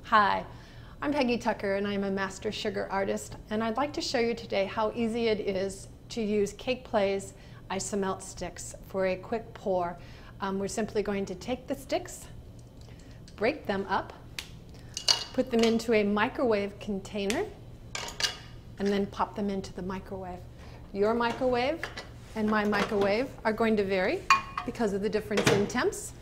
Hi, I'm Peggy Tucker and I'm a master sugar artist, and I'd like to show you today how easy it is to use Cake Play's Isomelt sticks for a quick pour. We're simply going to take the sticks, break them up, put them into a microwave container, and then pop them into the microwave. Your microwave and my microwave are going to vary because of the difference in temps.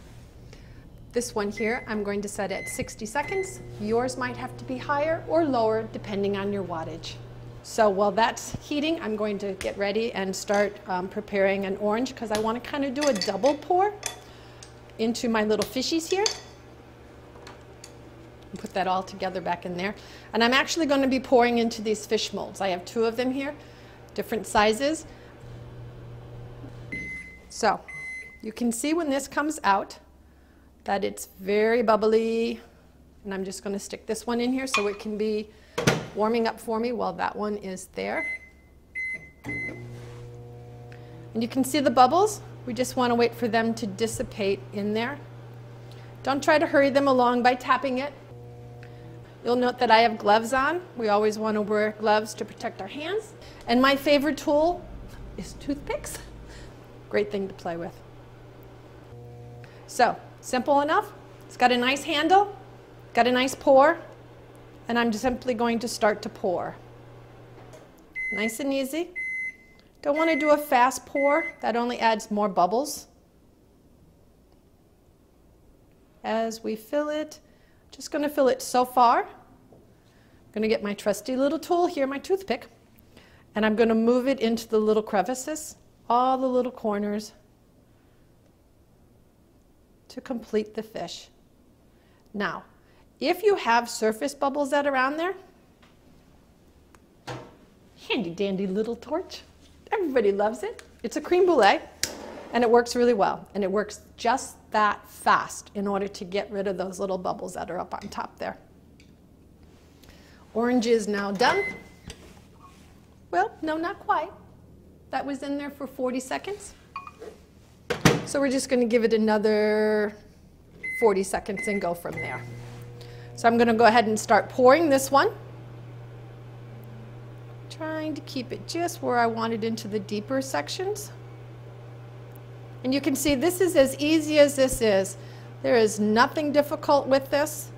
This one here I'm going to set at 60 seconds. Yours might have to be higher or lower depending on your wattage. So while that's heating, I'm going to get ready and start preparing an orange, because I want to kind of do a double pour into my little fishies here. Put that all together back in there. And I'm actually going to be pouring into these fish molds. I have 2 of them here, different sizes. So you can see when this comes out that it's very bubbly, and I'm just going to stick this one in here so it can be warming up for me while that one is there. And you can see the bubbles. We just want to wait for them to dissipate in there. Don't try to hurry them along by tapping it. You'll note that I have gloves on. We always want to wear gloves to protect our hands. And my favorite tool is toothpicks. Great thing to play with. So, simple enough. It's got a nice handle, got a nice pour, and I'm just simply going to start to pour. Nice and easy. Don't want to do a fast pour. That only adds more bubbles. As we fill it, just going to fill it so far. I'm going to get my trusty little tool here, my toothpick, and I'm going to move it into the little crevices, all the little corners, to complete the fish. Now, if you have surface bubbles that are on there, handy dandy little torch. Everybody loves it. It's a creme brulee, and it works really well. And it works just that fast in order to get rid of those little bubbles that are up on top there. Orange is now done. Well, no, not quite. That was in there for 40 seconds. So we're just going to give it another 40 seconds and go from there. So I'm going to go ahead and start pouring this one. Trying to keep it just where I want it into the deeper sections. And you can see this is as easy as this is. There is nothing difficult with this.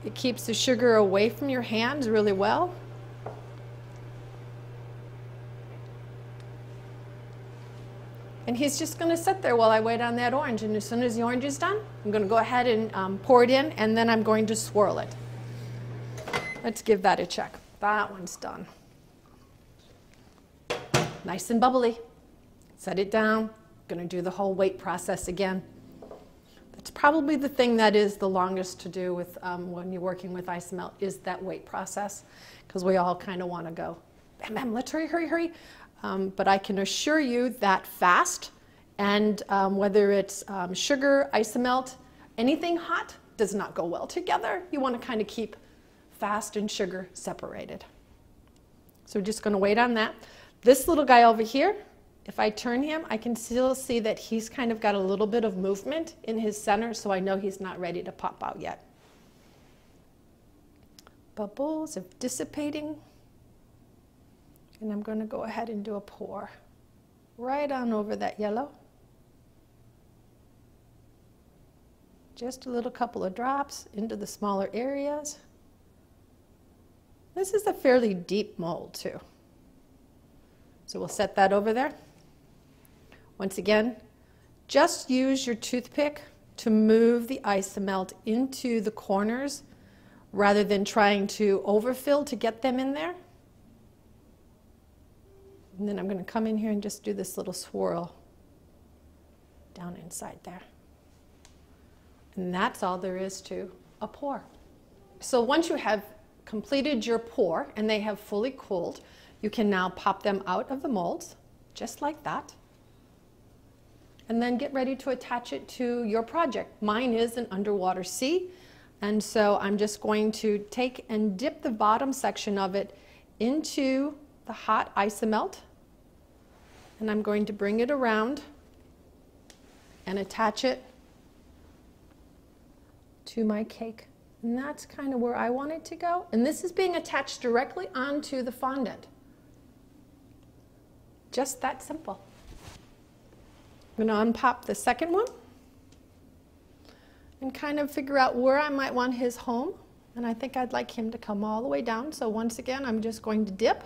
It keeps the sugar away from your hands really well. And he's just going to sit there while I wait on that orange. And as soon as the orange is done, I'm going to go ahead and pour it in, and then I'm going to swirl it. Let's give that a check. That one's done. Nice and bubbly. Set it down. Going to do the whole wait process again. That's probably the thing that is the longest to do with when you're working with Isomelt, is that wait process, because we all kind of want to go, bam, bam, let's hurry, hurry, hurry. But I can assure you that fast, and whether it's sugar, Isomelt, anything hot does not go well together. You want to kind of keep fast and sugar separated. So we're just going to wait on that. This little guy over here, if I turn him, I can still see that he's kind of got a little bit of movement in his center, so I know he's not ready to pop out yet. Bubbles are dissipating. And I'm going to go ahead and do a pour right on over that yellow. Just a little couple of drops into the smaller areas. This is a fairly deep mold too. So we'll set that over there. Once again, just use your toothpick to move the Isomelt into the corners rather than trying to overfill to get them in there. And then I'm going to come in here and just do this little swirl down inside there. And that's all there is to a pour. So once you have completed your pour and they have fully cooled, you can now pop them out of the molds, just like that. And then get ready to attach it to your project. Mine is an underwater sea. And so I'm just going to take and dip the bottom section of it into the hot Isomelt. And I'm going to bring it around and attach it to my cake. And that's kind of where I want it to go. And this is being attached directly onto the fondant. Just that simple. I'm going to unpop the second one and kind of figure out where I might want his home. And I think I'd like him to come all the way down. So once again, I'm just going to dip.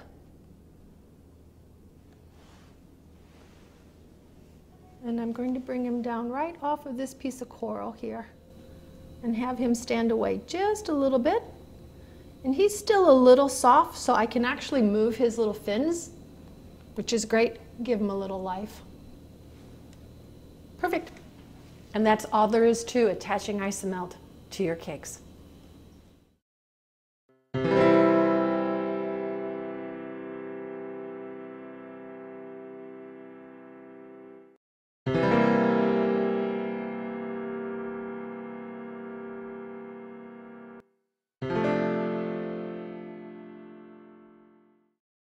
And I'm going to bring him down right off of this piece of coral here and have him stand away just a little bit. And he's still a little soft, so I can actually move his little fins, which is great. Give him a little life. Perfect. And that's all there is to attaching isomelt to your cakes.